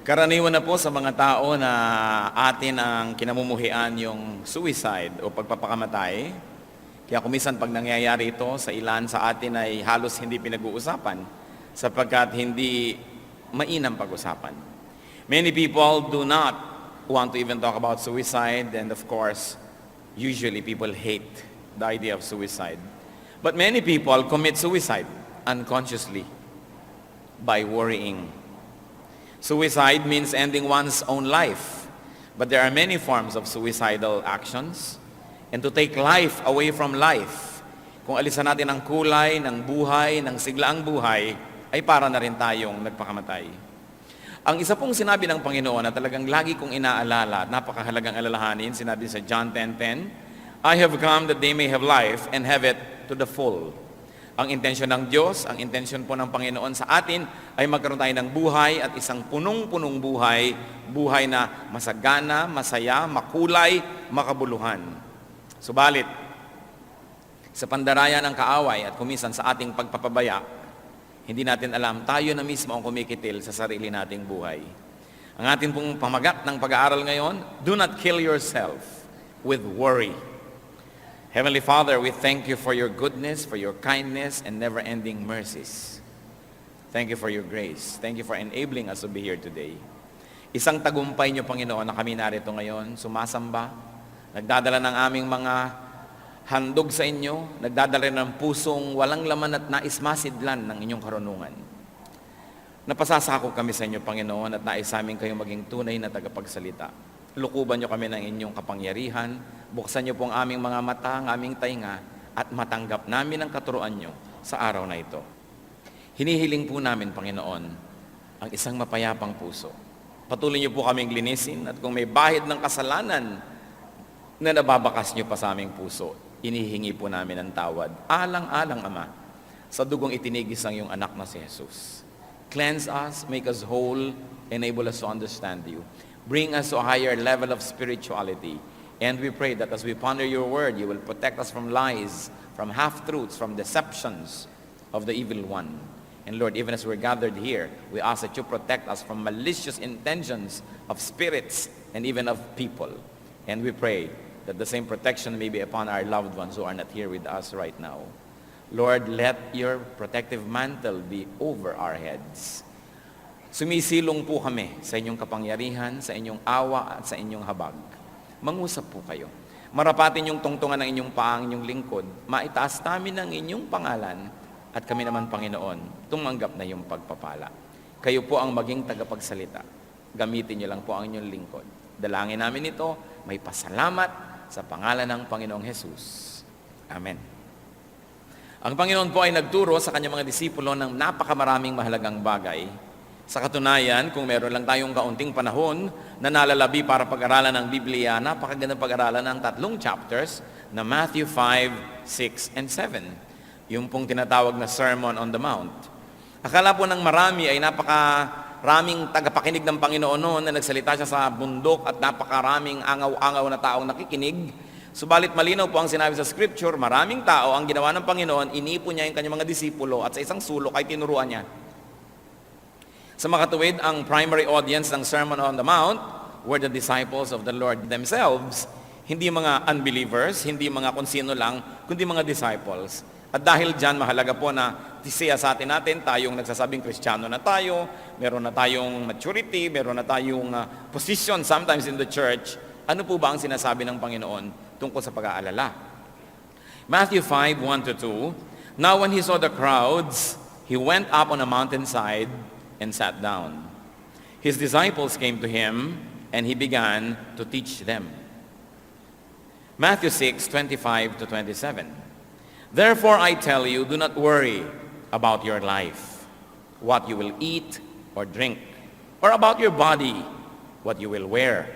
Karaniwan na po sa mga tao na atin ang kinamumuhian yung suicide o pagpapakamatay. Kaya kumisan pag nangyayari ito sa ilan sa atin ay halos hindi pinag-uusapan sapagkat hindi mainam pag-usapan. Many people do not want to even talk about suicide, and of course, usually people hate the idea of suicide. But many people commit suicide unconsciously by worrying. Suicide means ending one's own life. But there are many forms of suicidal actions. And to take life away from life, kung alisan natin ang kulay ng buhay, ng siglaang buhay, ay para na rin tayong nagpakamatay. Ang isa pong sinabi ng Panginoon na talagang lagi kong inaalala at napakahalagang alalahanin, sinabi sa John 10:10, I have come that they may have life and have it to the full. Ang intensyon ng Diyos, ang intensyon po ng Panginoon sa atin ay magkaroon tayo ng buhay at isang punong-punong buhay, buhay na masagana, masaya, makulay, makabuluhan. Subalit, sa pandarayan ng kaaway at kumisan sa ating pagpapabaya, hindi natin alam, tayo na mismo ang kumikitil sa sarili nating buhay. Ang ating pong pamagat ng pag-aaral ngayon, do not kill yourself with worry. Heavenly Father, we thank you for your goodness, for your kindness, and never-ending mercies. Thank you for your grace. Thank you for enabling us to be here today. Isang tagumpay niyo, Panginoon, na kami narito ngayon, sumasamba, nagdadala ng aming mga handog sa inyo, nagdadala ng pusong walang laman at nais masidlan ng inyong karunungan. Napasasako kami sa inyo, Panginoon, at nais aming kayong maging tunay na tagapagsalita. Lukuban niyo kami ng inyong kapangyarihan, buksan niyo po ang aming mga mata, ang aming tainga, at matanggap namin ang katuruan niyo sa araw na ito. Hinihiling po namin, Panginoon, ang isang mapayapang puso. Patuloy niyo po kaming linisin, at kung may bahid ng kasalanan na nababakas niyo pa sa aming puso, inihingi po namin ang tawad. Alang-alang, Ama, sa dugong itinigis ng iyong anak na si Jesus. Cleanse us, make us whole, enable us to understand you. Bring us to a higher level of spirituality. And we pray that as we ponder your word, you will protect us from lies, from half-truths, from deceptions of the evil one. And Lord, even as we're gathered here, we ask that you protect us from malicious intentions of spirits and even of people. And we pray that the same protection may be upon our loved ones who are not here with us right now. Lord, let your protective mantle be over our heads. Sumisilong po kami sa inyong kapangyarihan, sa inyong awa at sa inyong habag. Mangusap po kayo. Marapatin yung tungtungan ng inyong paang, inyong lingkod. Maitaas namin ang inyong pangalan at kami naman, Panginoon, tumanggap na yung pagpapala. Kayo po ang maging tagapagsalita. Gamitin niyo lang po ang inyong lingkod. Dalangin namin ito, may pasalamat sa pangalan ng Panginoong Jesus. Amen. Ang Panginoon po ay nagturo sa kanyang mga disipulo ng napakamaraming mahalagang bagay. Sa katunayan, kung meron lang tayong kaunting panahon na nalalabi para pag-aralan ng Biblia, napakagandang pag-aralan ng 3 chapters na Matthew 5, 6, and 7. Yung pong tinatawag na Sermon on the Mount. Akala po ng marami ay napakaraming tagapakinig ng Panginoon noon na nagsalita siya sa bundok at napakaraming angaw-angaw na taong nakikinig. Subalit malinaw po ang sinabi sa Scripture, maraming tao ang ginawa ng Panginoon, inipon niya yung kanyang mga disipulo at sa isang sulok ay tinuruan niya. Sa makatuwid, ang primary audience ng Sermon on the Mount were the disciples of the Lord themselves. Hindi mga unbelievers, hindi mga kung sino lang, kundi mga disciples. At dahil dyan, mahalaga po na siya sa atin tayong nagsasabing Kristiyano na tayo, meron na tayong maturity, meron na tayong position sometimes in the church. Ano po ba ang sinasabi ng Panginoon tungkol sa pag-aalala? Matthew 5, 1-2, Now when he saw the crowds, he went up on a mountainside and sat down. His disciples came to him, and he began to teach them. Matthew 6, 25-27. Therefore I tell you, do not worry about your life, what you will eat or drink, or about your body, what you will wear.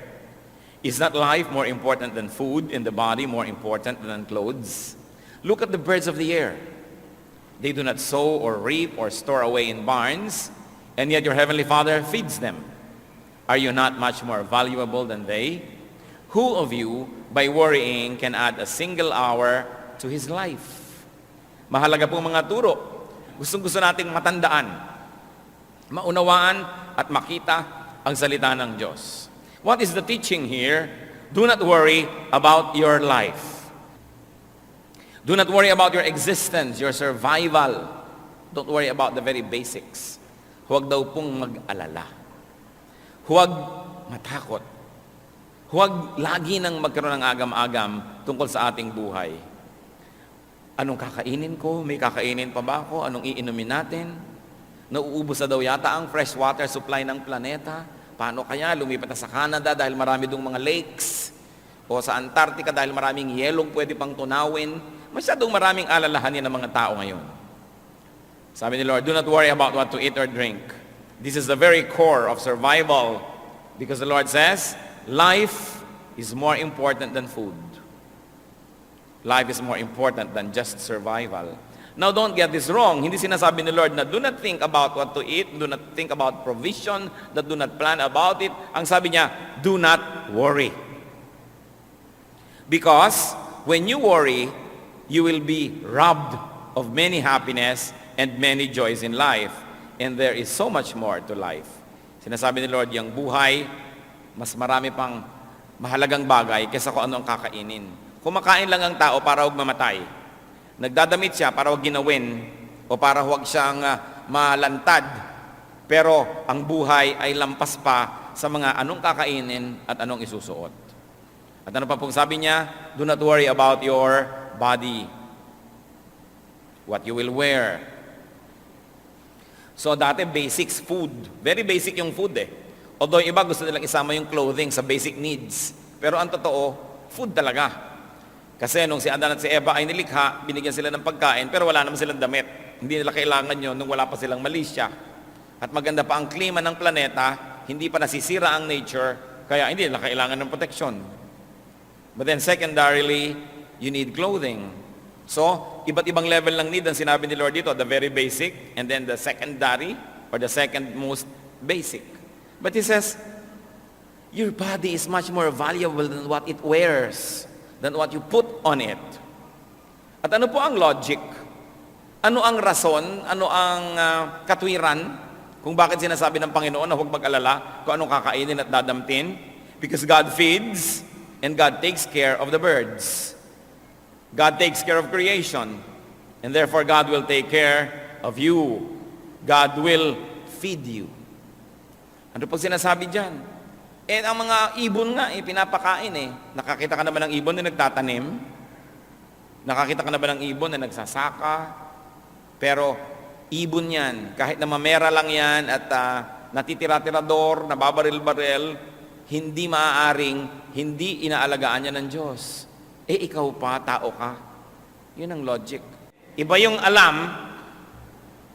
Is not life more important than food, and the body more important than clothes? Look at the birds of the air. They do not sow or reap or store away in barns, and yet your heavenly Father feeds them. Are you not much more valuable than they? Who of you, by worrying, can add a single hour to his life? Mahalaga po mga turo. Gustong-gusto nating matandaan, maunawaan at makita ang salita ng Diyos. What is the teaching here? Do not worry about your life. Do not worry about your existence, your survival. Don't worry about the very basics. Huwag daw pong mag-alala. Huwag matakot. Huwag lagi nang magkaroon ng agam-agam tungkol sa ating buhay. Anong kakainin ko? May kakainin pa ba ako? Anong iinumin natin? Nauubos na daw yata ang fresh water supply ng planeta. Paano kaya? Lumipat na sa Canada dahil marami dong mga lakes. O sa Antarctica dahil maraming yelong pwede pang tunawin. Masyadong maraming alalahanin ng mga tao ngayon. Sabi ni Lord, do not worry about what to eat or drink. This is the very core of survival. Because the Lord says, life is more important than food. Life is more important than just survival. Now, don't get this wrong. Hindi sinasabi ni Lord na do not think about what to eat, do not think about provision, that do not plan about it. Ang sabi niya, do not worry. Because when you worry, you will be robbed of many happiness and many joys in life. And there is so much more to life. Sinasabi ni Lord, yung buhay, mas marami pang mahalagang bagay kaysa kung ano ang kakainin. Kumakain lang ang tao para huwag mamatay. Nagdadamit siya para huwag ginawin o para huwag siyang malantad. Pero ang buhay ay lampas pa sa mga anong kakainin at anong isusuot. At ano pa pong sabi niya? Do not worry about your body. What you will wear. So dati basics, food. Very basic yung food eh. Although iba gusto nilang isama yung clothing sa basic needs. Pero ang totoo, food talaga. Kasi nung si Adan at si Eva ay nilikha, binigyan sila ng pagkain, pero wala naman silang damit. Hindi nila kailangan yun nung wala pa silang malisya. At maganda pa ang klima ng planeta, hindi pa nasisira ang nature, kaya hindi nila kailangan ng protection. But then secondarily, you need clothing. So, iba't ibang level ng need ang sinabi ni Lord dito, the very basic, and then the secondary, or the second most basic. But He says, your body is much more valuable than what it wears, than what you put on it. At ano po ang logic? Ano ang rason? Ano ang katwiran? Kung bakit sinasabi ng Panginoon na huwag mag-alala kung anong kakainin at dadamtin? Because God feeds and God takes care of the birds. God takes care of creation. And therefore, God will take care of you. God will feed you. Ano pag sinasabi dyan? Eh, ang mga ibon nga, pinapakain eh. Nakakita ka na ba ng ibon na nagtatanim? Nakakita ka na ba ng ibon na nagsasaka? Pero, ibon yan. Kahit na mamera lang yan at natitira-tirador, nababaril-baril, hindi maaaring, hindi inaalagaan niya ng Diyos. Eh, ikaw pa, tao ka. Yun ang logic. Iba yung alam,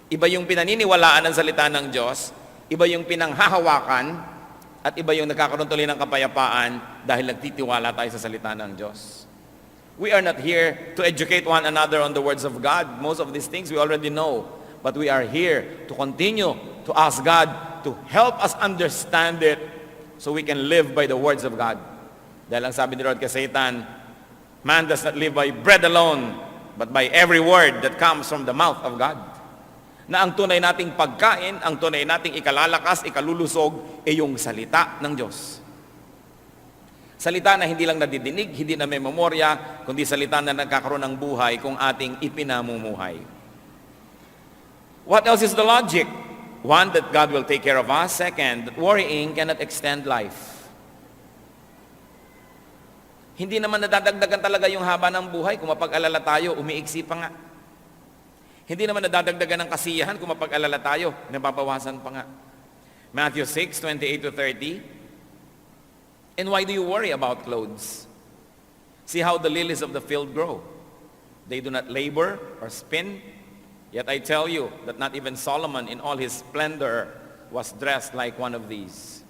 iba yung pinaniniwalaan ng salita ng Diyos, iba yung pinanghahawakan, at iba yung nagkakaroon tuloy ng kapayapaan dahil nagtitiwala tayo sa salita ng Diyos. We are not here to educate one another on the words of God. Most of these things we already know. But we are here to continue to ask God to help us understand it so we can live by the words of God. Dahil ang sabi ni Lord kay Satan, man does not live by bread alone, but by every word that comes from the mouth of God. Na ang tunay nating pagkain, ang tunay nating ikalalakas, ikalulusog, ay yung salita ng Diyos. Salita na hindi lang nadidinig, hindi na may memorya, kundi salita na nagkakaroon ng buhay kung ating ipinamumuhay. What else is the logic? One, that God will take care of us. Second, that worrying cannot extend life. Hindi naman nadadagdagan talaga yung haba ng buhay kung mapag-alala tayo, umiiksi pa nga. Hindi naman nadadagdagan ng kasiyahan kung mapag-alala tayo, nababawasan pa nga. Matthew 6:28-30. And why do you worry about clothes? See how the lilies of the field grow. They do not labor or spin. Yet I tell you that not even Solomon in all his splendor was dressed like one of these.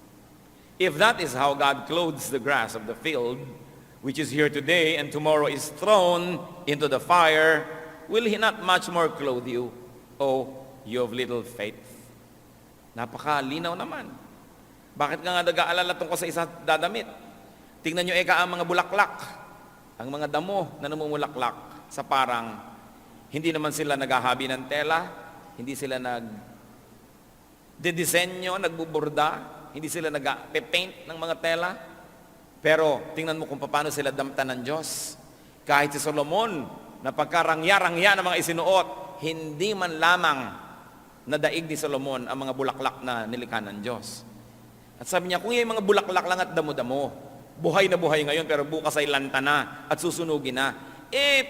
If that is how God clothes the grass of the field, which is here today and tomorrow is thrown into the fire, will He not much more clothe you, O you of little faith? Napakalinaw naman. Bakit ka nga nag-aalala tungkol sa isa dadamit? Tingnan nyo ang mga bulaklak, ang mga damo na namumulaklak sa parang hindi naman sila naghahabi ng tela, hindi sila nagdidisenyo, nagbuburda, Hindi sila nag-paint ng mga tela. Pero tingnan mo kung paano sila damtan ng Diyos. Kahit si Solomon, na pagkarangya-rangya ng mga isinuot, hindi man lamang nadaig ni Solomon ang mga bulaklak na nilikha ng Diyos. At sabi niya, kung yung mga bulaklak lang at damo-damo, buhay na buhay ngayon pero bukas ay lanta na at susunugin na.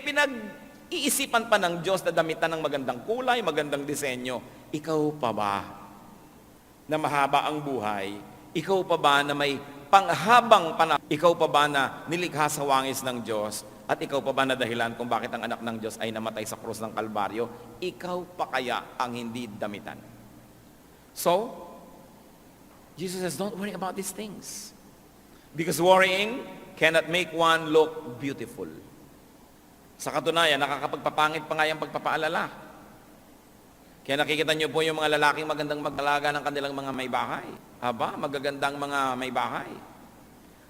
Pinag-iisipan pa ng Diyos na damitan ng magandang kulay, magandang disenyo. Ikaw pa ba na mahaba ang buhay? Ikaw pa ba na may panghabang panahon? Ikaw pa ba na nilikha sa wangis ng Diyos? At ikaw pa ba na dahilan kung bakit ang anak ng Diyos ay namatay sa krus ng Kalbaryo? Ikaw pa kaya ang hindi damitan? So, Jesus says, don't worry about these things. Because worrying cannot make one look beautiful. Sa katunayan, nakakapagpapangit pa nga yung pagpapaalala. Kaya nakikita niyo po yung mga lalaking magandang mag-alaga ng kanilang mga may bahay. Aba, magagandang mga may bahay.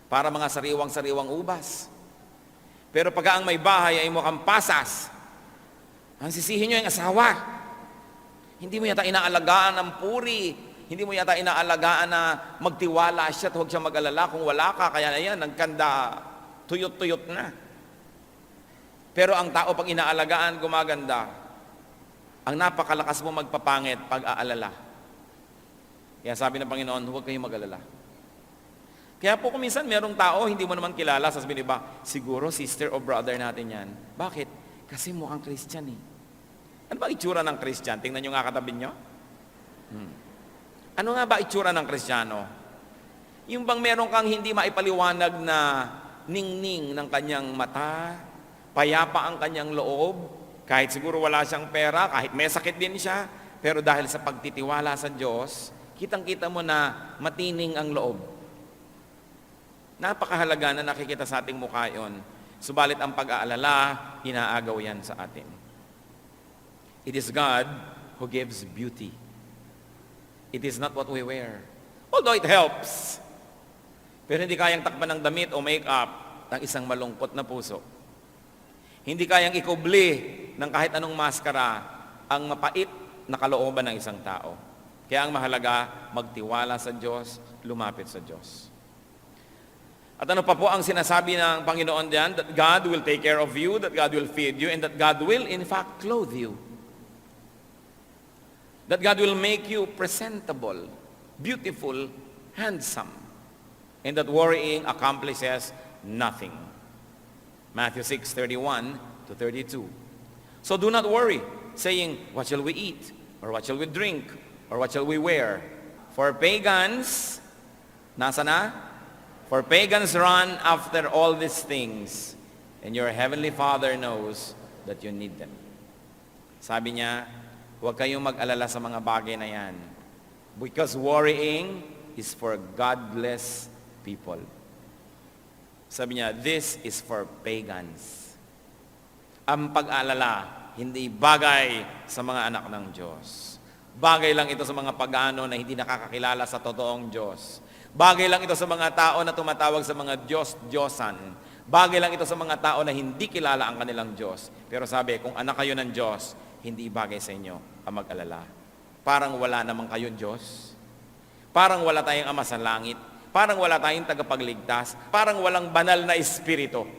Para mga sariwang-sariwang ubas. Pero pagka ang may bahay ay mukhang pasas, ang sisihin niyo yung asawa. Hindi mo yata inaalagaan ng puri. Hindi mo yata inaalagaan na magtiwala siya at huwag siya mag-alala. Kung wala ka, kaya na yan, nagkanda, tuyot-tuyot na. Pero ang tao pag inaalagaan, gumaganda. Ang napakalakas mo magpapangit pag-aalala. Kaya sabi ng Panginoon, huwag kayong mag-alala. Kaya po kung minsan merong tao, hindi mo naman kilala, sasabihin iba, siguro sister o brother natin yan. Bakit? Kasi mukhang Christian eh. Ano ba itsura ng Christian? Tingnan nyo nga katabi nyo. Ano nga ba itsura ng Kristiyano? Yung bang meron kang hindi maipaliwanag na ningning ng kanyang mata, payapa ang kanyang loob, kahit siguro wala siyang pera, kahit may sakit din siya, pero dahil sa pagtitiwala sa Diyos, kitang-kita mo na matining ang loob. Napakahalaga na nakikita sa ating mukha yun. Subalit ang pag-aalala, inaagaw yan sa atin. It is God who gives beauty. It is not what we wear. Although it helps. Pero hindi kayang takpan ng damit o make-up ng isang malungkot na puso. Hindi kayang ikubli ng kahit anong maskara ang mapait na kalooban ng isang tao. Kaya ang mahalaga, magtiwala sa Diyos, lumapit sa Diyos. At ano pa po ang sinasabi ng Panginoon diyan? That God will take care of you, that God will feed you, and that God will in fact clothe you. That God will make you presentable, beautiful, handsome, and that worrying accomplishes nothing. Matthew 6:31 to 32. So do not worry, saying, what shall we eat? Or what shall we drink? Or what shall we wear? For pagans, nasa na? For pagans run after all these things, and your heavenly Father knows that you need them. Sabi niya, huwag kayong mag-alala sa mga bagay na yan. Because worrying is for godless people. Sabi niya, this is for pagans. Ang pag-alala, hindi bagay sa mga anak ng Diyos. Bagay lang ito sa mga pagano na hindi nakakakilala sa totoong Diyos. Bagay lang ito sa mga tao na tumatawag sa mga Diyos-Diyosan. Bagay lang ito sa mga tao na hindi kilala ang kanilang Diyos. Pero sabi, kung anak kayo ng Diyos, hindi bagay sa inyo ang mag-alala. Parang wala namang kayo Diyos. Parang wala tayong Ama sa langit. Parang wala tayong tagapagligtas. Parang walang banal na espiritu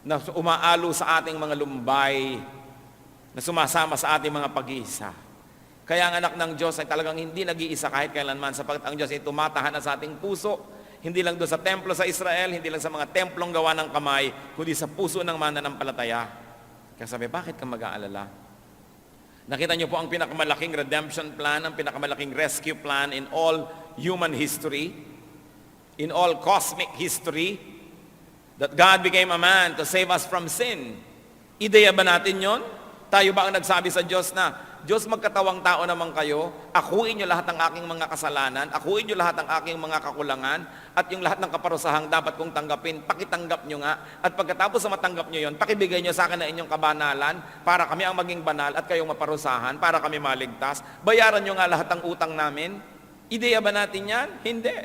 na umaalo sa ating mga lumbay, na sumasama sa ating mga pag-iisa. Kaya ang anak ng Diyos ay talagang hindi nag-iisa kahit kailanman, sapagkat ang Diyos ay tumatahan sa ating puso, hindi lang doon sa templo sa Israel, hindi lang sa mga templong gawa ng kamay, kundi sa puso ng mananampalataya. Kaya sabi, bakit ka mag-aalala? Nakita niyo po ang pinakamalaking redemption plan, ang pinakamalaking rescue plan in all human history, in all cosmic history, that God became a man to save us from sin. Ideya ba natin yon? Tayo ba ang nagsabi sa Diyos na, Diyos, magkatawang tao naman kayo, akuin niyo lahat ng aking mga kasalanan, akuin niyo lahat ng aking mga kakulangan, at yung lahat ng kaparusahang dapat kong tanggapin, pakitanggap niyo nga, at pagkatapos sa matanggap niyo yon, pakibigay niyo sa akin na inyong kabanalan, para kami ang maging banal, at kayong maparusahan, para kami maligtas. Bayaran niyo nga lahat ng utang namin. Ideya ba natin yan? Hindi.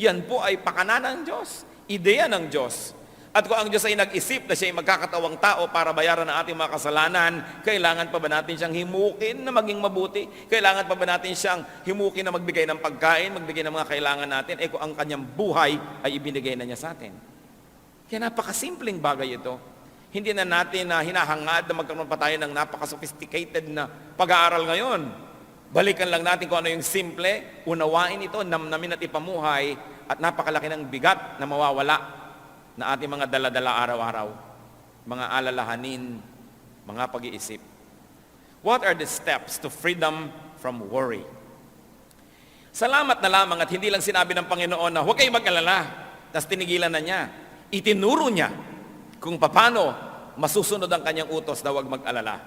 Yan po ay pakana ng Diyos. Ideya ng Diyos. At kung ang Diyos ay nag-isip na siya ay magkakatawang tao para bayaran ang ating mga kasalanan, kailangan pa ba natin siyang himukin na maging mabuti? Kailangan pa ba natin siyang himukin na magbigay ng pagkain, magbigay ng mga kailangan natin? Kung ang kanyang buhay ay ibinigay na niya sa atin. Kaya napakasimpleng bagay ito. Hindi na natin hinahangad na magkaroon pa tayo ng napaka-sophisticated na pag-aaral ngayon. Balikan lang natin kung ano yung simple, unawain ito, namnamin at ipamuhay, at napakalaki ng bigat na mawawala na ating mga dala-dala araw-araw, mga alalahanin, mga pag-iisip. What are the steps to freedom from worry? Salamat na lamang at hindi lang sinabi ng Panginoon na huwag kayong mag-alala, tapos tinigilan na niya. Itinuro niya kung paano masusunod ang kanyang utos na huwag mag-alala.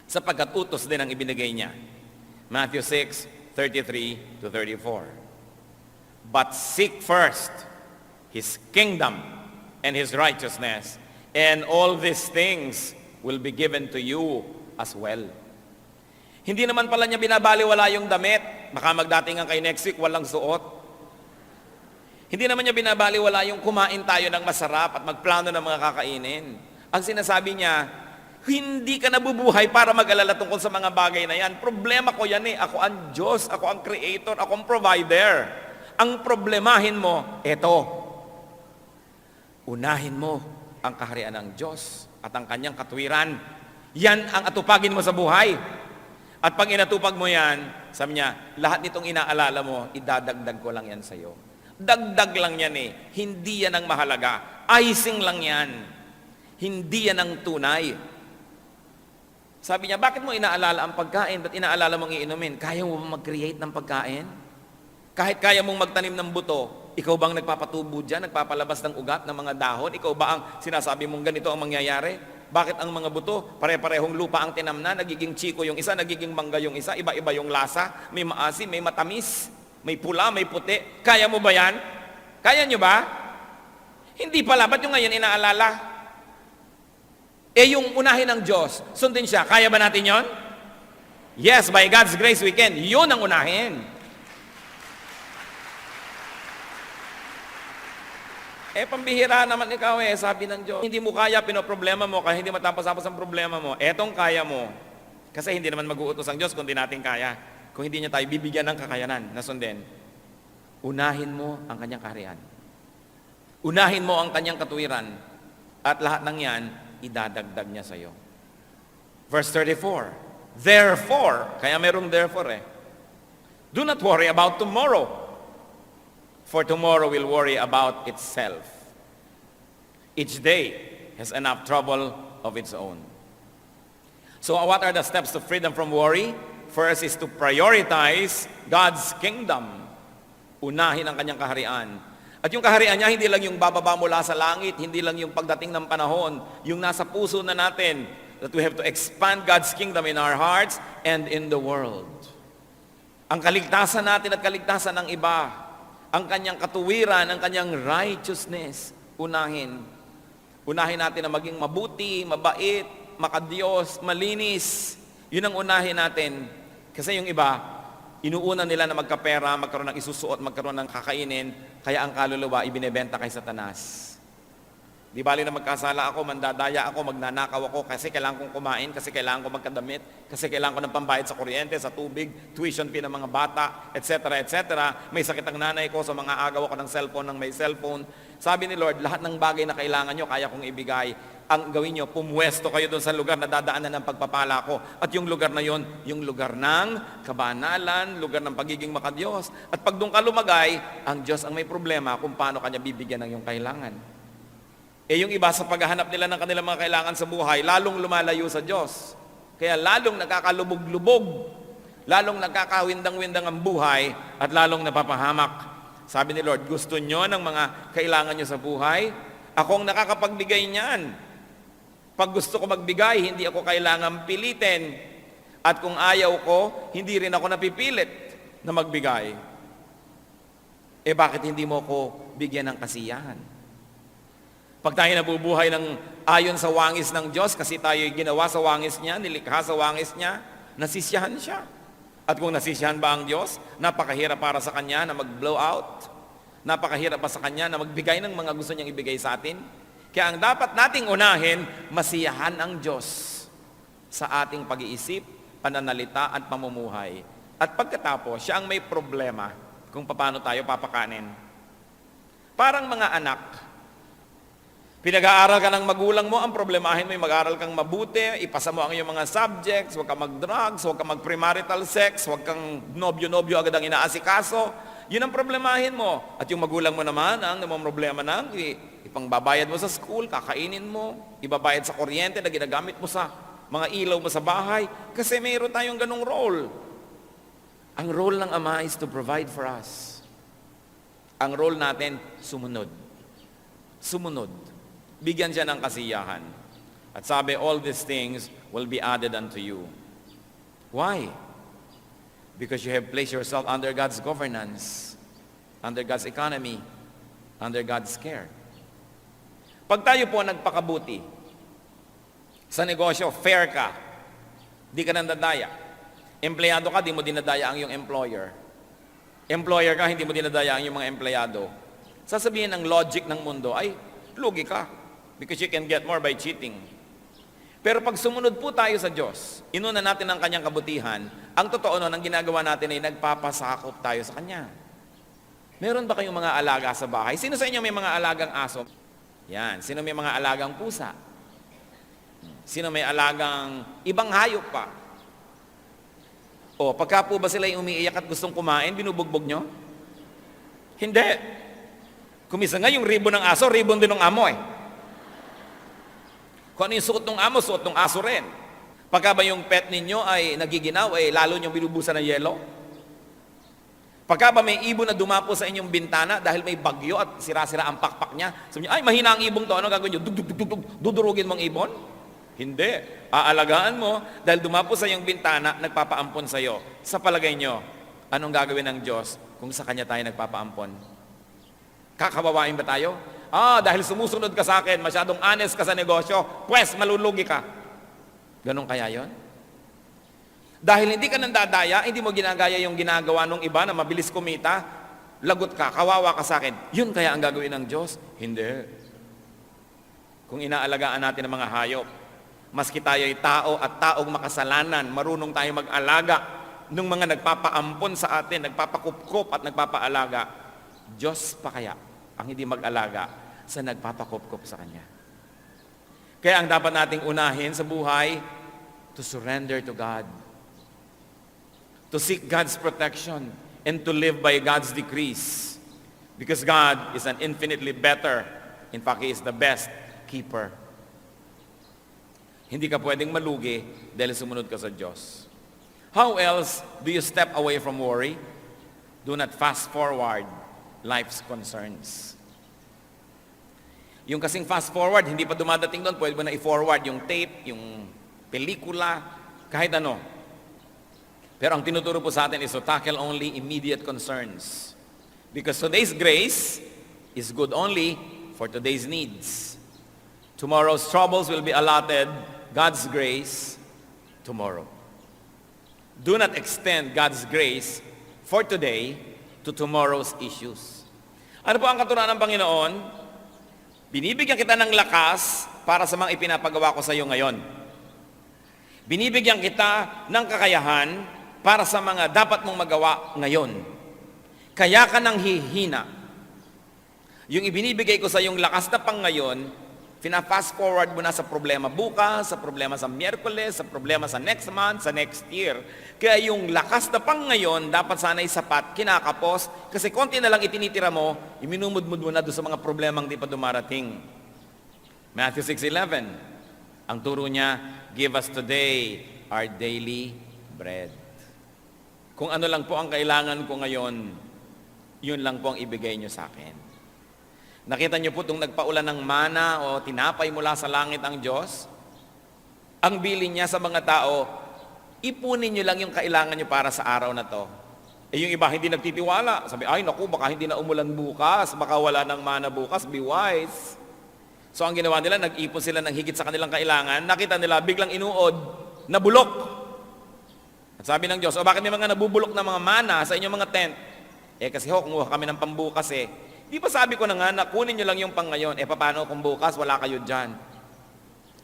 Sapagkat utos din ang ibinigay niya. Matthew 6:33-34. But seek first His kingdom and His righteousness, and all these things will be given to you as well. Hindi naman pala niya binabaliwala yung damit. Baka magdatingan kay next week, walang suot. Hindi naman niya binabaliwala yung kumain tayo ng masarap at magplano ng mga kakainin. Ang sinasabi niya, hindi ka nabubuhay para mag-alala tungkol sa mga bagay na yan. Problema ko yan Ako ang Diyos, ako ang Creator, ako ang Provider. Ang problemahin mo, eto. Unahin mo ang kaharian ng Diyos at ang kanyang katuwiran. Yan ang atupagin mo sa buhay. At pag inatupag mo yan, sabi niya, lahat nitong inaalala mo, idadagdag ko lang yan sa'yo. Dagdag lang yan Hindi yan ang mahalaga. Icing lang yan. Hindi yan ang tunay. Sabi niya, bakit mo inaalala ang pagkain? Ba't inaalala mong iinumin? Kaya mo mag-create ng pagkain? Kahit kaya mong magtanim ng buto, ikaw bang nagpapatubo dyan, nagpapalabas ng ugat ng mga dahon? Ikaw ba ang sinasabi mong ganito ang mangyayari? Bakit ang mga buto, pare-parehong lupa ang tinamna, nagiging chiko yung isa, nagiging mangga yung isa, iba-iba yung lasa, may maasim, may matamis, may pula, may puti. Kaya mo ba yan? Kaya nyo ba? Hindi pala, ba't yung ngayon inaalala? Yung unahin ng Diyos, sundin siya, kaya ba natin yon? Yes, by God's grace we can. Yun ang unahin. Pambihira naman ikaw sabi ng Diyos. Hindi mo kaya, pinoproblema mo, kaya hindi matapos-tapos ang problema mo. Etong kaya mo. Kasi hindi naman mag-uutos ang Diyos kung di natin kaya. Kung hindi niya tayo bibigyan ng kakayanan na sundin. Unahin mo ang kanyang kaharian. Unahin mo ang kanyang katuwiran. At lahat ng yan, idadagdag niya sa iyo. Verse 34. Therefore, kaya merong therefore do not worry about tomorrow. For tomorrow will worry about itself. Each day has enough trouble of its own. So what are the steps to freedom from worry? First is to prioritize God's kingdom. Unahin ang kanyang kaharian. At yung kaharian niya, hindi lang yung bababa mula sa langit, hindi lang yung pagdating ng panahon, yung nasa puso na natin, that we have to expand God's kingdom in our hearts and in the world. Ang kaligtasan natin at kaligtasan ng iba, ang kanyang katuwiran, ang kanyang righteousness, unahin. Unahin natin na maging mabuti, mabait, makadiyos, malinis. Yun ang unahin natin. Kasi yung iba, inuuna nila na magkapera, magkaroon ng isusuot, magkaroon ng kakainin, kaya ang kaluluwa ibinebenta kay Satanas. Di bali na magkasala ako, mandadaya ako, magnanakaw ako, kasi kailangan kong kumain, kasi kailangan ko magkadamit, kasi kailangan ko ng pambayad sa kuryente, sa tubig, tuition fee ng mga bata, etc., etc. May sakit ang nanay ko, so mga agaw ako ng cellphone ng may cellphone. Sabi ni Lord, lahat ng bagay na kailangan nyo, kaya kong ibigay. Ang gawin nyo, pumwesto kayo doon sa lugar na dadaanan ng pagpapala ko. At yung lugar na yon, yung lugar ng kabanalan, lugar ng pagiging makadiyos. At pag doon ka lumagay, ang Diyos ang may problema kung paano kanya bibigyan ng iyong kailangan. Yung iba sa paghahanap nila ng kanilang mga kailangan sa buhay, lalong lumalayo sa Diyos. Kaya lalong nakakalubog-lubog, lalong nakakawindang-windang ang buhay, at lalong napapahamak. Sabi ni Lord, gusto nyo ng mga kailangan nyo sa buhay? Ako ang nakakapagbigay niyan. Pag gusto ko magbigay, hindi ako kailangan pilitin. At kung ayaw ko, hindi rin ako napipilit na magbigay. Bakit hindi mo ko bigyan ng kasiyahan? Pag tayo nabubuhay ng ayon sa wangis ng Diyos, kasi tayo ginawa sa wangis niya, nilikha sa wangis niya, nasisiyahan siya. At kung nasisiyahan ba ang Diyos, napakahirap para sa Kanya na mag-blow out. Napakahirap pa sa Kanya na magbigay ng mga gusto niyang ibigay sa atin. Kaya ang dapat nating unahin, masiyahan ang Diyos sa ating pag-iisip, pananalita at pamumuhay. At pagkatapos, siya ang may problema kung paano tayo papakanin. Parang mga anak, pinag-aaral ka ng magulang mo, ang problemahin mo yung mag-aaral kang mabuti, ipasa mo ang iyong mga subjects, huwag kang mag-drugs, huwag kang mag-premarital sex, huwag kang nobyo-nobyo agad ang inaasikaso. Yun ang problemahin mo. At yung magulang mo naman, ang namang problema ng ipangbabayad mo sa school, kakainin mo, ibabayad sa kuryente na ginagamit mo sa mga ilaw mo sa bahay. Kasi mayroon tayong ganong role. Ang role ng Ama is to provide for us. Ang role natin, sumunod. Sumunod. Bigyan siya ng kasiyahan. At sabi, all these things will be added unto you. Why? Because you have placed yourself under God's governance, under God's economy, under God's care. Pag tayo po nagpakabuti, sa negosyo, fair ka, di ka nandadaya. Empleyado ka, di mo dinadaya ang iyong employer. Employer ka, hindi mo dinadaya ang iyong mga empleyado. Sasabihin ng logic ng mundo, ay, lugi ka, because you can get more by cheating. Pero pag sumunod po tayo sa Diyos, inuna natin ang Kanyang kabutihan, ang totoo nun, ang ginagawa natin ay nagpapasakop tayo sa Kanya. Meron ba kayong mga alaga sa bahay? Sino sa inyo may mga alagang aso? Yan. Sino may mga alagang pusa? Sino may alagang ibang hayop pa? O, pagka po ba sila yung umiiyak at gustong kumain, binubugbog nyo? Hindi. Kumisa nga yung ribbon ng aso, ribbon din ng amo eh. Kung ano yung suot ng amo, suot ng aso rin. Pagka ba yung pet ninyo ay nagiginaw, lalo nyo binubusan ng yelo? Pagka ba may ibon na dumapo sa inyong bintana dahil may bagyo at sira-sira ang pakpak niya, sabi niyo, ay, mahina ang ibong to, ano gagawin nyo? Dudurugin mong ibon? Hindi. Aalagaan mo dahil dumapo sa iyong bintana, nagpapaampon sa iyo. Sa palagay nyo, anong gagawin ng Diyos kung sa Kanya tayo nagpapaampon? Kakawawain ba tayo? Dahil sumusunod ka sa akin, masyadong honest ka sa negosyo, pues malulugi ka. Ganon kaya yon? Dahil hindi ka nandadaya, hindi mo ginagaya yung ginagawa ng iba na mabilis kumita, lagot ka, kawawa ka sa akin. Yun kaya ang gagawin ng Diyos? Hindi. Kung inaalagaan natin ang mga hayop, maski tayo ay tao at taong makasalanan, marunong tayo mag-alaga ng mga nagpapaampon sa atin, nagpapakupkop at nagpapaalaga, Diyos pa kaya ang hindi mag-alaga sa nagpapakopkop sa Kanya. Kaya ang dapat nating unahin sa buhay, to surrender to God, to seek God's protection, and to live by God's decrees. Because God is an infinitely better, in fact, He is the best keeper. Hindi ka pwedeng malugi dahil sumunod ka sa Diyos. How else do you step away from worry? Do not fast forward life's concerns. Yung kasing fast forward, hindi pa dumadating doon, pwede mo na i-forward yung tape, yung pelikula, kahit ano. Pero ang tinuturo po sa atin is to tackle only immediate concerns. Because today's grace is good only for today's needs. Tomorrow's troubles will be allotted God's grace tomorrow. Do not extend God's grace for today to tomorrow's issues. Ano po ang katuruan ng Panginoon? Binibigyan kita ng lakas para sa mga ipinapagawa ko sa iyo ngayon. Binibigyan kita ng kakayahan para sa mga dapat mong magawa ngayon. Kaya ka nang hihina. Yung ibinibigay ko sa iyong lakas na pang ngayon, fina-fast forward mo na sa problema bukas, sa problema sa Miyerkules, sa problema sa next month, sa next year. Kaya yung lakas na pang ngayon, dapat sana'y sapat, kinakapos, kasi konti na lang itinitira mo, iminumudmud mo na doon sa mga problemang di pa dumarating. Matthew 6:11, ang turo niya, give us today our daily bread. Kung ano lang po ang kailangan ko ngayon, yun lang po ang ibigay niyo sa akin. Nakita niyo po itong nagpaulan ng mana o tinapay mula sa langit ang Diyos? Ang bilin niya sa mga tao, ipunin niyo lang yung kailangan niyo para sa araw na to. Yung iba hindi nagtitiwala. Sabi, ay naku, baka hindi na umulan bukas, baka wala ng mana bukas, be wise. So ang ginawa nila, nag-ipon sila ng higit sa kanilang kailangan, nakita nila, biglang inuod, nabulok. At sabi ng Diyos, bakit may mga nabubulok na mga mana sa inyong mga tent? Kasi kumuha kami ng pambukas Di ba sabi ko na nga na kunin nyo lang yung pang ngayon, paano kung bukas wala kayo dyan?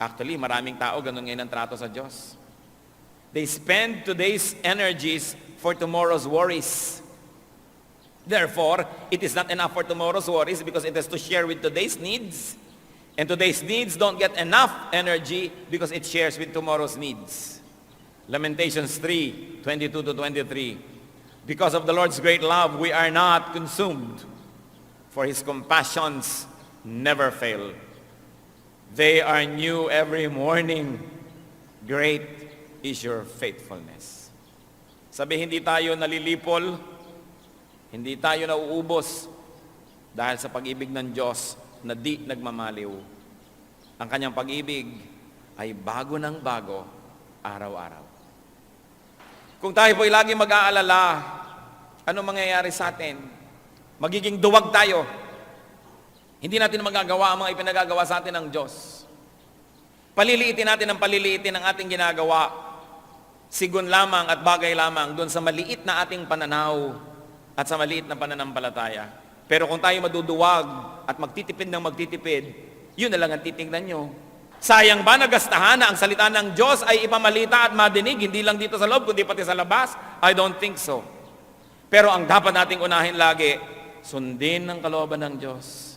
Actually, maraming tao ganun ngayon ang trato sa Diyos. They spend today's energies for tomorrow's worries. Therefore, it is not enough for tomorrow's worries because it has to share with today's needs. And today's needs don't get enough energy because it shares with tomorrow's needs. Lamentations 3:22-23. Because of the Lord's great love, we are not consumed, for His compassions never fail. They are new every morning. Great is your faithfulness. Sabi, hindi tayo nalilipol, hindi tayo nauubos dahil sa pag-ibig ng Diyos na di nagmamaliw. Ang kanyang pag-ibig ay bago ng bago, araw-araw. Kung tayo po'y lagi mag-aalala, ano mangyayari sa atin? Magiging duwag tayo. Hindi natin magagawa ang mga ipinagagawa sa atin ng Diyos. Paliliitin natin ang paliliitin ang ating ginagawa. Sigun lamang at bagay lamang doon sa maliit na ating pananaw at sa maliit na pananampalataya. Pero kung tayo maduduwag at magtitipid ng magtitipid, yun na lang ang titignan nyo. Sayang ba nagastahan na ang salita ng Diyos ay ipamalita at madinig, hindi lang dito sa loob, kundi pati sa labas? I don't think so. Pero ang dapat nating unahin lagi, sundin ang kalooban ng Diyos.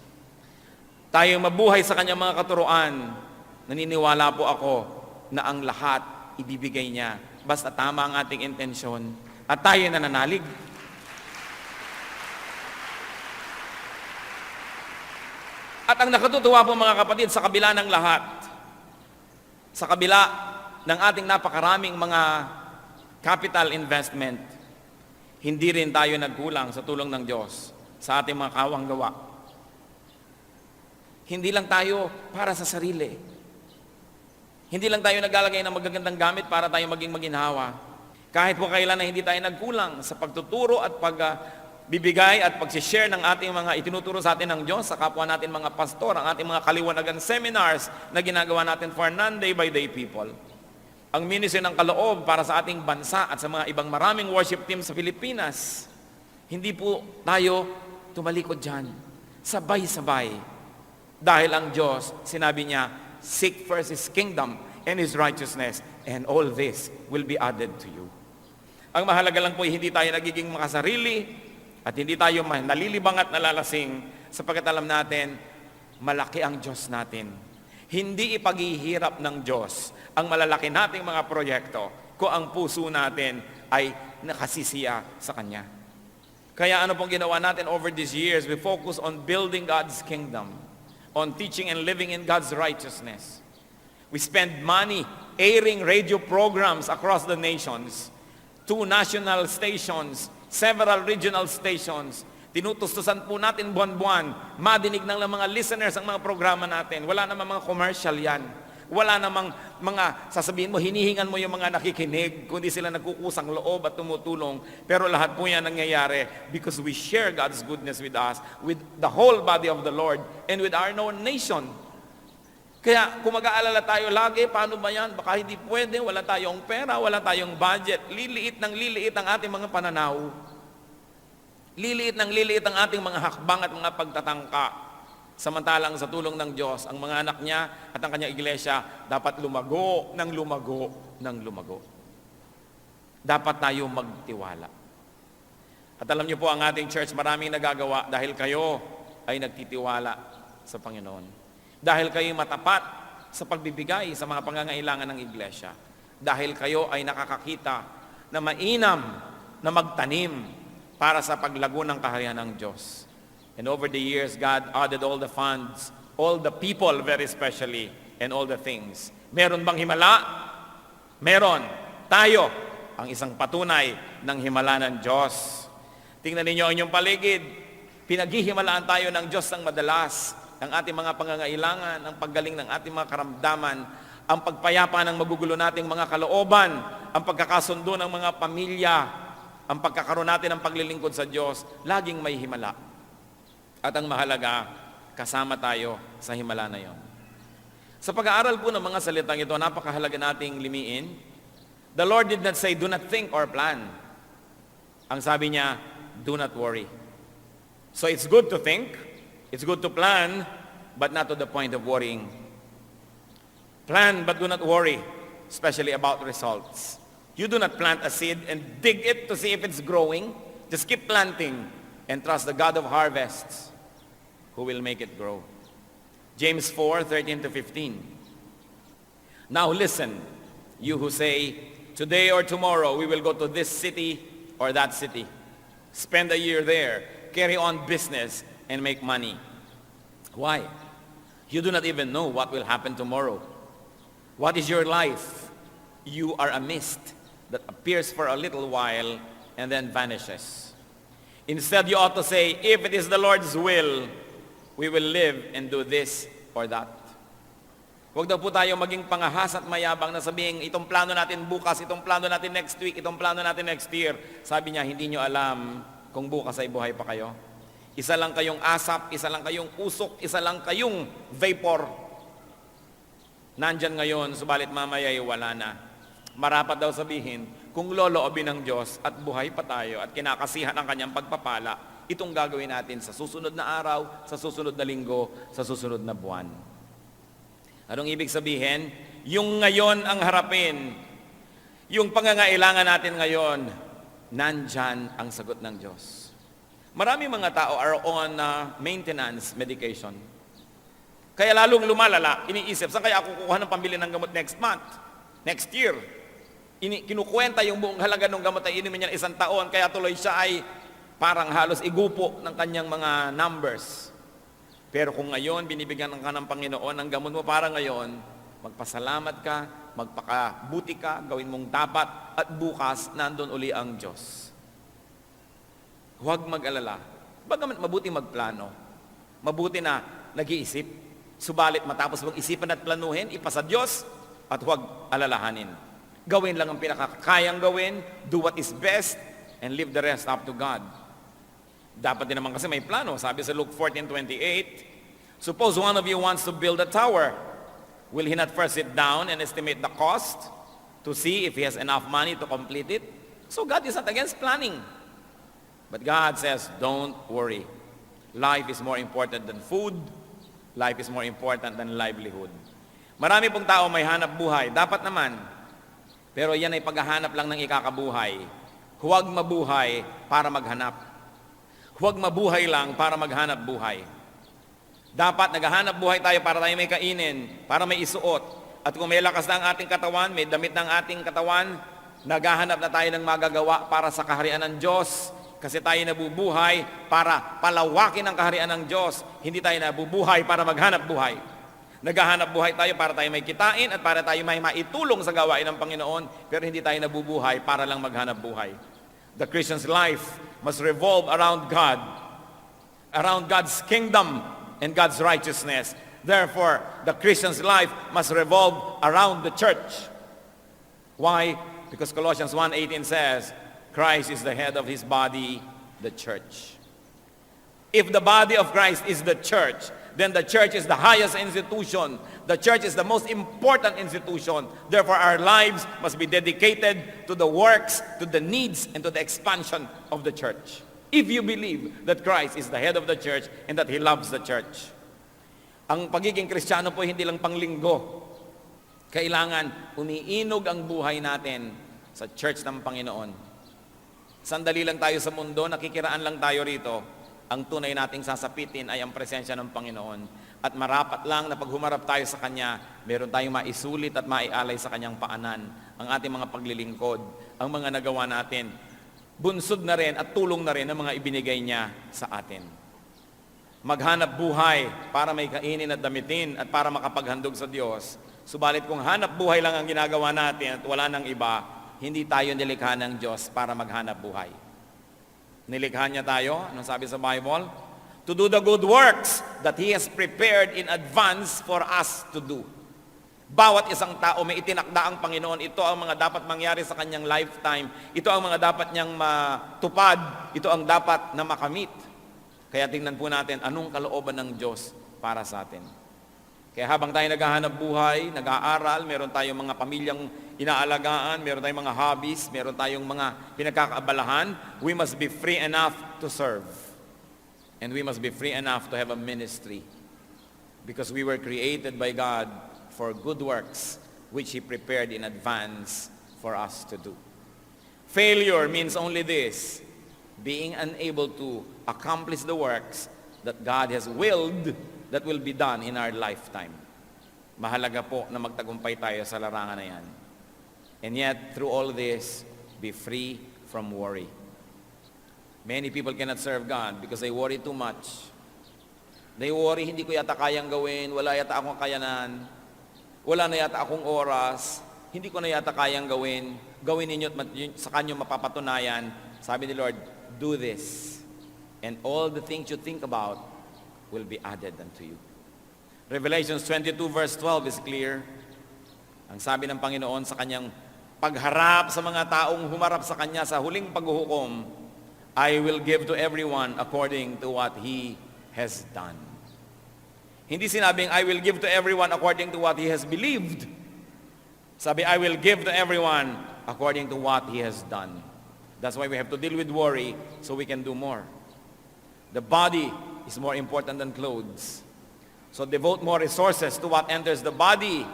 Tayong mabuhay sa kanyang mga katuruan. Naniniwala po ako na ang lahat ibibigay niya. Basta tama ang ating intensyon at tayo nananalig. At ang nakatutuwa po mga kapatid, sa kabila ng lahat, sa kabila ng ating napakaraming mga capital investment, hindi rin tayo nagkulang sa tulong ng Diyos sa ating mga kawang gawa. Hindi lang tayo para sa sarili. Hindi lang tayo naglalagay ng magagandang gamit para tayo maging maginhawa. Kahit po kailan na hindi tayo nagkulang sa pagtuturo at pagbibigay at pag-share ng ating mga itinuturo sa atin ng Diyos sa kapwa natin mga pastor, ang ating mga kaliwanagan seminars na ginagawa natin for non-day by day people. Ang ministry ng kaloob para sa ating bansa at sa mga ibang maraming worship team sa Pilipinas. Hindi po tayo tumalikod dyan. Sabay-sabay. Dahil ang Diyos, sinabi niya, seek first His kingdom and His righteousness, and all this will be added to you. Ang mahalaga lang po, hindi tayo nagiging makasarili at hindi tayo nalilibang at nalalasing sapagkat alam natin, malaki ang Diyos natin. Hindi ipaghihirap ng Diyos ang malalaki nating mga proyekto kung ang puso natin ay nakasisiya sa Kanya. Kaya ano pong ginawa natin over these years? We focus on building God's kingdom, on teaching and living in God's righteousness. We spend money airing radio programs across the nations, 2 national stations, several regional stations. Tinutustusan po natin buwan-buwan, madinig ng mga listeners ang mga programa natin. Wala namang mga commercial yan. Wala namang mga, sasabihin mo, hinihingan mo yung mga nakikinig, kundi sila nagkukusang loob at tumutulong. Pero lahat po yan nangyayari because we share God's goodness with us, with the whole body of the Lord, and with our known nation. Kaya kung mag-aalala tayo lagi, paano ba yan? Baka hindi pwede, wala tayong pera, wala tayong budget. Liliit ng liliit ang ating mga pananaw. Liliit ng liliit ang ating mga hakbang at mga pagtatangka. Samantalang sa tulong ng Diyos, ang mga anak niya at ang kanyang iglesia dapat lumago ng lumago ng lumago. Dapat tayo magtiwala. At alam niyo po, ang ating church maraming nagagawa dahil kayo ay nagtitiwala sa Panginoon. Dahil kayo matapat sa pagbibigay sa mga pangangailangan ng iglesia. Dahil kayo ay nakakakita na mainam na magtanim para sa paglago ng kaharian ng Diyos. And over the years, God added all the funds, all the people very especially, and all the things. Meron bang himala? Meron. Tayo, ang isang patunay ng himala ng Diyos. Tingnan ninyo ang inyong paligid. Pinaghihimalaan tayo ng Diyos ng madalas. Ang ating mga pangangailangan, ang paggaling ng ating mga karamdaman, ang pagpayapa ng magugulo nating mga kalooban, ang pagkakasundo ng mga pamilya, ang pagkakaroon natin ng paglilingkod sa Diyos, laging may himala. At ang mahalaga, kasama tayo sa himala na yon. Sa pag-aaral po ng mga salitang ito, napakahalaga nating limiin. The Lord did not say, do not think or plan. Ang sabi niya, do not worry. So it's good to think, it's good to plan, but not to the point of worrying. Plan but do not worry, especially about results. You do not plant a seed and dig it to see if it's growing. Just keep planting and trust the God of harvests who will make it grow. James 4:13-15. Now listen, you who say, today or tomorrow we will go to this city or that city. Spend a year there, carry on business, and make money. Why? You do not even know what will happen tomorrow. What is your life? You are a mist that appears for a little while and then vanishes. Instead, you ought to say, if it is the Lord's will, we will live and do this or that. Huwag daw po tayo maging pangahas at mayabang na sabihin, itong plano natin bukas, itong plano natin next week, itong plano natin next year. Sabi niya, hindi nyo alam kung bukas ay buhay pa kayo. Isa lang kayong asap, isa lang kayong usok, isa lang kayong vapor. Nandyan ngayon, subalit mamaya ay wala na. Marapat daw sabihin, kung loloobin ng Diyos at buhay pa tayo at kinakasihan ang kanyang pagpapala, itong gagawin natin sa susunod na araw, sa susunod na linggo, sa susunod na buwan. Anong ibig sabihin? Yung ngayon ang harapin. Yung pangangailangan natin ngayon, nandyan ang sagot ng Diyos. Marami mga tao are on maintenance medication. Kaya lalong lumalala, iniisip, saan kaya ako kukuha ng pambili ng gamot next month? Next year? Kinukwenta yung buong halaga ng gamot ay inumin niya isang taon, kaya tuloy siya ay parang halos igupo ng kanyang mga numbers. Pero kung ngayon, binibigyan ka ng Panginoon ng gamot mo para ngayon, magpasalamat ka, magpakabuti ka, gawin mong dapat, at bukas, nandun uli ang Diyos. Huwag mag-alala. Bagamat mabuti magplano. Mabuti na nag-iisip. Subalit matapos mong isipan at planuhin, ipasa Diyos, at huwag alalahanin. Gawin lang ang pinakakayang gawin, do what is best, and leave the rest up to God. Dapat din naman kasi may plano. Sabi sa Luke 14:28, suppose one of you wants to build a tower. Will he not first sit down and estimate the cost to see if he has enough money to complete it? So God is not against planning. But God says, don't worry. Life is more important than food. Life is more important than livelihood. Marami pong tao may hanap buhay. Dapat naman. Pero yan ay paghahanap lang ng ikakabuhay. Huwag mabuhay para maghanap. Huwag mabuhay lang para maghanap buhay. Dapat naghahanap buhay tayo para tayo may kainin, para may isuot. At kung may lakas na ang ating katawan, may damit ng ating katawan, naghahanap na tayo ng magagawa para sa kaharian ng Diyos. Kasi tayo nabubuhay para palawakin ang kaharian ng Diyos. Hindi tayo nabubuhay para maghanap buhay. Naghahanap buhay tayo para tayo may kitain at para tayo may maitulong sa gawain ng Panginoon, pero hindi tayo nabubuhay para lang maghanap buhay. The Christian's life must revolve around God, around God's kingdom and God's righteousness. Therefore, the Christian's life must revolve around the church. Why? Because Colossians 1:18 says, Christ is the head of his body, the church. If the body of Christ is the church, then the church is the highest institution. The church is the most important institution. Therefore, our lives must be dedicated to the works, to the needs, and to the expansion of the church. If you believe that Christ is the head of the church and that He loves the church. Ang pagiging Kristiyano po hindi lang panglinggo. Kailangan umiinog ang buhay natin sa church ng Panginoon. Sandali lang tayo sa mundo, nakikiraan lang tayo rito. Ang tunay nating sasapitin ay ang presensya ng Panginoon. At marapat lang na pag humarap tayo sa Kanya, meron tayong maisulit at maialay sa Kanyang paanan. Ang ating mga paglilingkod, ang mga nagawa natin. Bunsod na rin at tulong na rin ang mga ibinigay niya sa atin. Maghanap buhay para may kainin at damitin at para makapaghandog sa Diyos. Subalit kung hanap buhay lang ang ginagawa natin at wala nang iba, hindi tayo nilikha ng Diyos para maghanap buhay. Nilikha niya tayo, anong sabi sa Bible? To do the good works that He has prepared in advance for us to do. Bawat isang tao may itinakda ang Panginoon. Ito ang mga dapat mangyari sa kanyang lifetime. Ito ang mga dapat niyang matupad. Ito ang dapat na makamit. Kaya tingnan po natin anong kalooban ng Diyos para sa atin. Kaya habang tayo naghahanap buhay, nag-aaral, meron tayong mga pamilyang inaalagaan, meron tayong mga hobbies, meron tayong mga pinagkakaabalahan, we must be free enough to serve. And we must be free enough to have a ministry. Because we were created by God for good works, which He prepared in advance for us to do. Failure means only this: being unable to accomplish the works that God has willed that will be done in our lifetime. Mahalaga po na magtagumpay tayo sa larangan na yan. And yet, through all this, be free from worry. Many people cannot serve God because they worry too much. They worry, hindi ko yata kayang gawin, wala yata akong kakayanan, wala na yata akong oras, hindi ko na yata kayang gawin, gawin ninyo at sa kanyo mapapatunayan. Sabi ni Lord, do this, and all the things you think about will be added unto you. Revelations 22 verse 12 is clear. Ang sabi ng Panginoon sa kanyang pagharap sa mga taong humarap sa kanya sa huling paghuhukom, I will give to everyone according to what he has done. Hindi sinabing, I will give to everyone according to what he has believed. Sabi, I will give to everyone according to what he has done. That's why we have to deal with worry so we can do more. The body is more important than clothes. So devote more resources to what enters the body.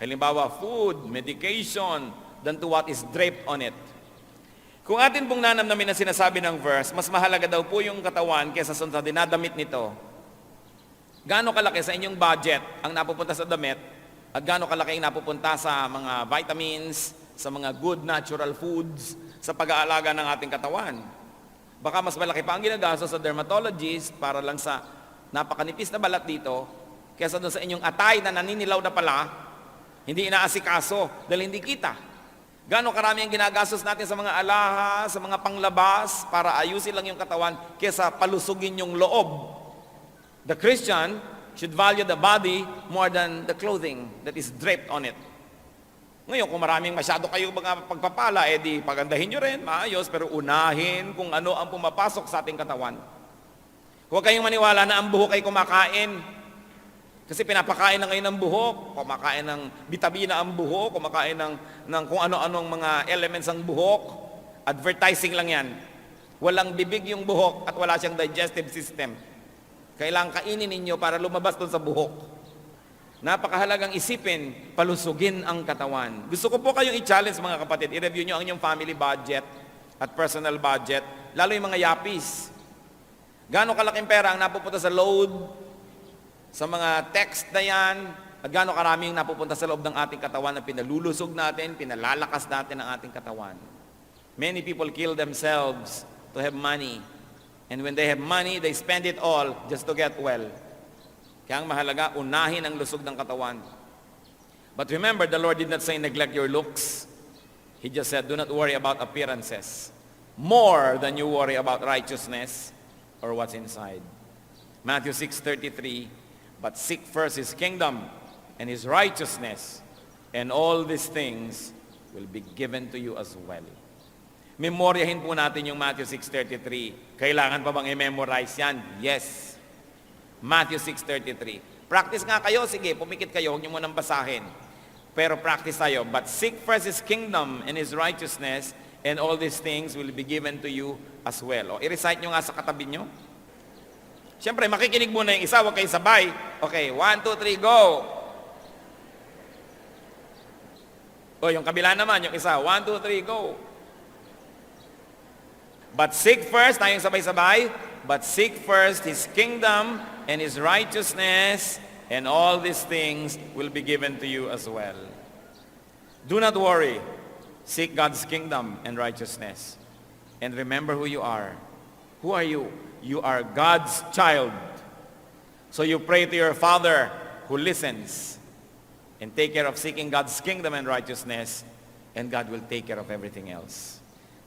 Halimbawa, food, medication, than to what is draped on it. Kung atin pong nanamnamin na sinasabi ng verse, mas mahalaga daw po yung katawan kaysa sa dinadamit nito. Gaano kalaki sa inyong budget ang napupunta sa damit at gaano kalaki ang napupunta sa mga vitamins, sa mga good natural foods, sa pag-aalaga ng ating katawan. Baka mas malaki pa ang ginagasto sa dermatologist para lang sa napakanipis na balat dito kaysa doon sa inyong atay na naninilaw na pala, hindi inaasikaso dahil hindi kita. Gaano karami ang ginagastos natin sa mga alahas, sa mga panglabas para ayusin lang yung katawan kaysa palusugin yung loob. The Christian should value the body more than the clothing that is draped on it. Ngayon, kung maraming masyado kayo mga pagpapala, di pagandahin nyo rin, maayos, pero unahin kung ano ang pumapasok sa ating katawan. Huwag kayong maniwala na ang buhok ay kumakain. Kasi pinapakain na ngayon ng buhok, kumakain ng bitamina ang buhok, kumakain ng kung ano-anong mga elements ang buhok. Advertising lang yan. Walang bibig yung buhok at wala siyang digestive system. Kailangan kainin ninyo para lumabas doon sa buhok. Napakahalagang isipin, palusugin ang katawan. Gusto ko po kayong i-challenge mga kapatid, i-review nyo ang inyong family budget at personal budget, lalo yung mga yapis. Gaano kalaking pera ang napupunta sa load, sa mga text na yan, at gaano karaming napupunta sa loob ng ating katawan na pinalulusog natin, pinalalakas natin ang ating katawan. Many people kill themselves to have money. And when they have money, they spend it all just to get well. Kaya ang mahalaga, unahin ang lusog ng katawan. But remember, the Lord did not say neglect your looks. He just said, do not worry about appearances more than you worry about righteousness or what's inside. Matthew 6:33, but seek first His kingdom and His righteousness, and all these things will be given to you as well. Memoryahin po natin yung Matthew 6:33. Kailangan pa bang i-memorize yan? Yes. Matthew 6:33. Practice nga kayo, sige, pumikit kayo, huwag niyo munang basahin. Pero practice tayo. But seek first His kingdom and His righteousness, and all these things will be given to you as well. O, i-recite nyo nga sa katabi nyo. Siyempre, makikinig muna yung isa, huwag kayo sabay. Okay, 1, 2, 3, go! O, yung kabila naman, yung isa, 1, 2, 3, go! But seek first, tayong sabay-sabay, but seek first His kingdom and His righteousness, and all these things will be given to you as well. Do not worry. Seek God's kingdom and righteousness. And remember who you are. Who are you? You are God's child. So you pray to your Father who listens, and take care of seeking God's kingdom and righteousness, and God will take care of everything else.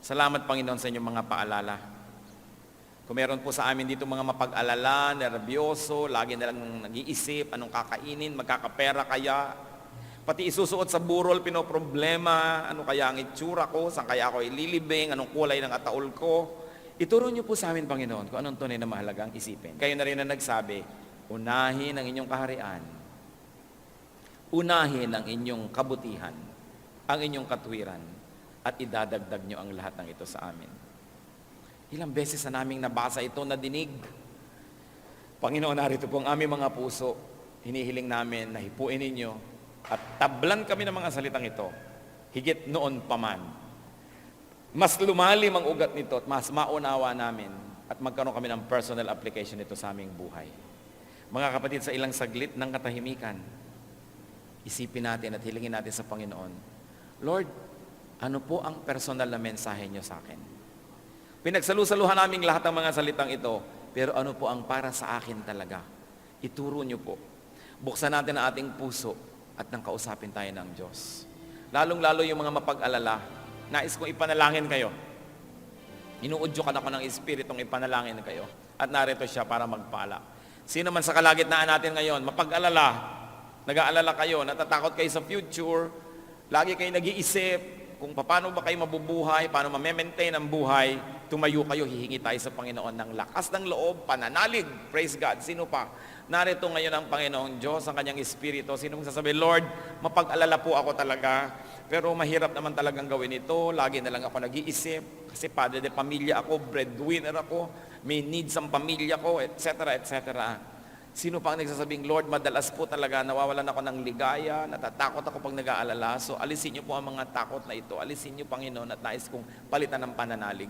Salamat, Panginoon, sa inyong mga paalala. Kung meron po sa amin dito mga mapag-alala, nervyoso, lagi na lang nag-iisip, anong kakainin, magkakapera kaya, pati isusuot sa burol, pinoproblema, ano kaya ang itsura ko, saan kaya ako ililibing, anong kulay ng ataol ko. Ituro niyo po sa amin, Panginoon, kung anong tunay na mahalagang isipin. Kayo na rin na nagsabi, unahin ang inyong kaharian Unahin ang inyong kabutihan, ang inyong katwiran, at idadagdag nyo ang lahat ng ito sa amin. Ilang beses na naming nabasa ito, nadinig. Panginoon, narito po ang aming mga puso. Hinihiling namin na hipuin ninyo at tablan kami ng mga salitang ito. Higit noon pa man. Mas lumalim ang ugat nito at mas maunawa namin at magkaroon kami ng personal application nito sa aming buhay. Mga kapatid, sa ilang saglit ng katahimikan, isipin natin at hilingin natin sa Panginoon, Lord, ano po ang personal na mensahe niyo sa akin? Pinagsalusaluhan namin lahat ng mga salitang ito, pero ano po ang para sa akin talaga? Ituro niyo po. Buksan natin ang ating puso at nang kausapin tayo ng Diyos. Lalong-lalo yung mga mapag-alala, nais kong ipanalangin kayo. Inuudyokan ako ng Espiritong ipanalangin kayo. At narito siya para magpala. Sino man sa kalagitnaan natin ngayon, mapag-alala, nag-aalala kayo, natatakot kayo sa future, lagi kayo nag-iisip kung paano ba kayo mabubuhay, paano ma-maintain ang buhay, tumayo kayo, hihingi tayo sa Panginoon ng lakas ng loob, pananalig, praise God. Sino pa? Narito ngayon ang Panginoong Diyos, ang kanyang Espiritu. Sino mong sasabi, Lord, mapag-alala po ako talaga, pero mahirap naman talagang gawin ito. Lagi na lang ako nag-iisip, kasi padre de pamilya ako, breadwinner ako, may needs ang pamilya ko, etc., etc. Sino pa ang nagsasabing, Lord, madalas po talaga, nawawalan ako ng ligaya, natatakot ako pag nag-aalala. So, alisin niyo po ang mga takot na ito. Alisin niyo, Panginoon, at nais kong palitan ng pananalig.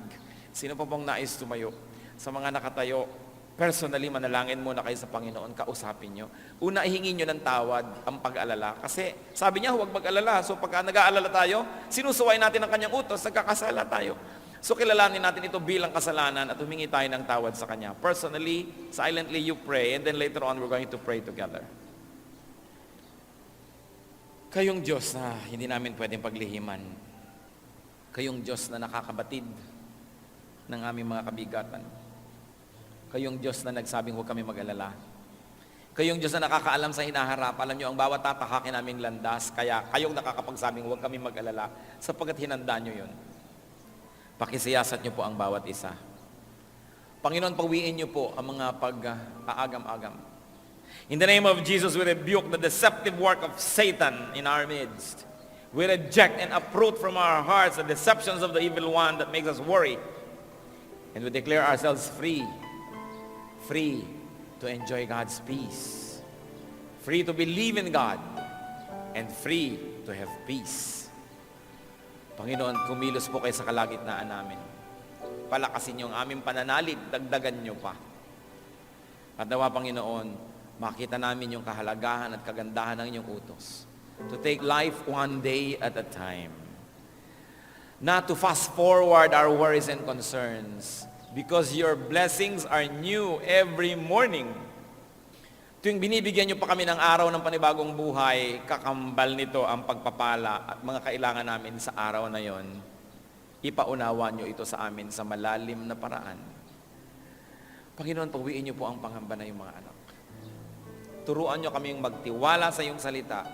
Sino pa pong nais tumayo? Sa mga nakatayo, personally, manalangin muna kayo sa Panginoon, kausapin nyo. Una, ihingin nyo ng tawad ang pag-alala. Kasi sabi niya, huwag mag-alala. So pagka nag-aalala tayo, sinusuway natin ang kanyang utos, nagkakasala tayo. So kilalanin natin ito bilang kasalanan at humingi tayo ng tawad sa kanya. Personally, silently you pray, and then later on, we're going to pray together. Kayong Diyos na hindi namin pwedeng paglihiman. Kayong Diyos na nakakabatid ng aming mga kabigatan. Kayong Diyos na nagsabing huwag kami mag-alala. Kayong Diyos na nakakaalam sa hinaharap. Alam nyo, ang bawat tatahakin naming landas, kaya kayong nakakapagsabing huwag kami mag-alala, sapagkat hinanda nyo yun. Pakisiyasat nyo po ang bawat isa. Panginoon, pawiin nyo po ang mga pag-aagam-agam. In the name of Jesus, we rebuke the deceptive work of Satan in our midst. We reject and uproot from our hearts the deceptions of the evil one that makes us worry. And we declare ourselves free to enjoy God's peace, free to believe in God, and free to have peace. Panginoon, kumilos po kayo sa kalagitnaan namin. Palakasin niyo ang aming pananalig, dagdagan niyo pa. At nawa, Panginoon, makita namin yung kahalagahan at kagandahan ng inyong utos. To take life one day at a time. Not to fast forward our worries and concerns, because your blessings are new every morning. Tuwing binibigyan niyo pa kami ng araw ng panibagong buhay, kakambal nito ang pagpapala at mga kailangan namin sa araw na yon. Ipaunawa niyo ito sa amin sa malalim na paraan. Panginoon, pawiin niyo po ang pangamba na yung mga anak. Turuan niyo kaming magtiwala sa iyong salita.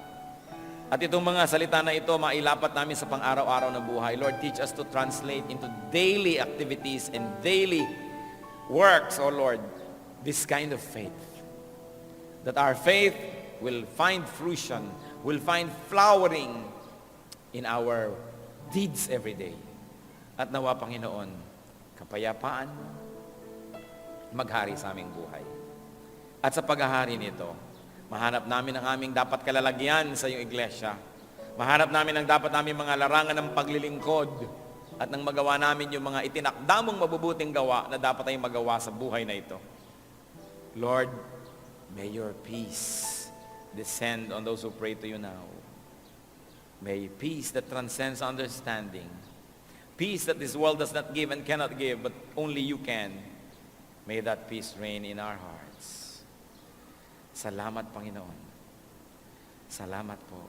At itong mga salita na ito, mailapat namin sa pang-araw-araw na buhay. Lord, teach us to translate into daily activities and daily works, O Lord, this kind of faith. That our faith will find fruition, will find flowering in our deeds every day. At nawa, Panginoon, kapayapaan, maghari sa aming buhay. At sa paghahari nito, mahanap namin ang aming dapat kalalagyan sa iyong iglesia. Mahanap namin ang dapat namin mga larangan ng paglilingkod at nang magawa namin yung mga itinakdamong mabubuting gawa na dapat tayong magawa sa buhay na ito. Lord, may your peace descend on those who pray to you now. May peace that transcends understanding, peace that this world does not give and cannot give, but only you can. May that peace reign in our hearts. Salamat, Panginoon. Salamat po.